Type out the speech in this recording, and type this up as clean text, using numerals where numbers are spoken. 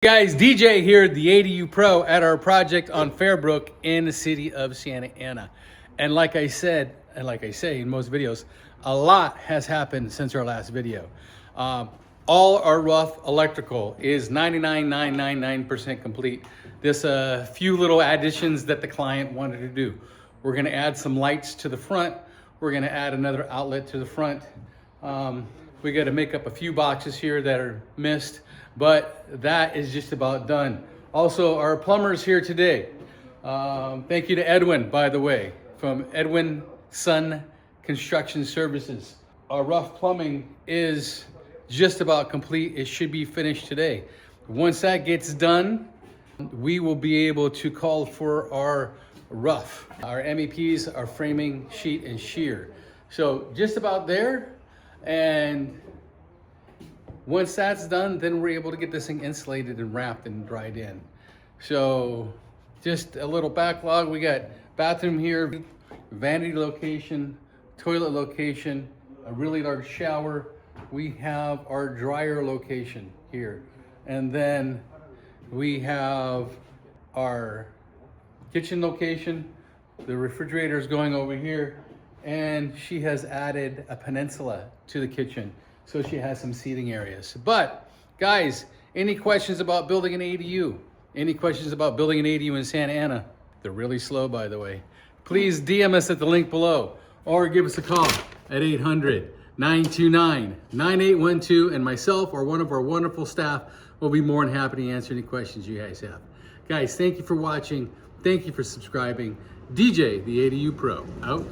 Guys, DJ here, the ADU Pro at our project on Fairbrook in the city of Santa Ana. And like I said, and like I say in most videos, a lot has happened since our last video. All our rough electrical is 99.999% complete. There's a few little additions that the client wanted to do. We're gonna add some lights to the front. We're gonna add another outlet to the front. We got to make up a few boxes here that are missed, but that is just about done. Also, our plumber's here today. Thank you to Edwin, by the way, from Edwin Sun Construction Services. Our rough plumbing is just about complete. It should be finished today. Once that gets done, we will be able to call for our rough. Our MEPs, our framing, sheet, and shear. So just about there. And once that's done, then we're able to get this thing insulated and wrapped and dried in. So just a little backlog. We got bathroom here, vanity location, toilet location, a really large shower. We have our dryer location here. And then we have our kitchen location. The refrigerator is going over here. And she has added a peninsula to the kitchen, so she has some seating areas. But guys, any questions about building an ADU? Any questions about building an ADU in Santa Ana? They're really slow, by the way. Please DM us at the link below or give us a call at 800-929-9812, and myself or one of our wonderful staff will be more than happy to answer any questions you guys have. Guys, thank you for watching. Thank you for subscribing. DJ, the ADU Pro, out.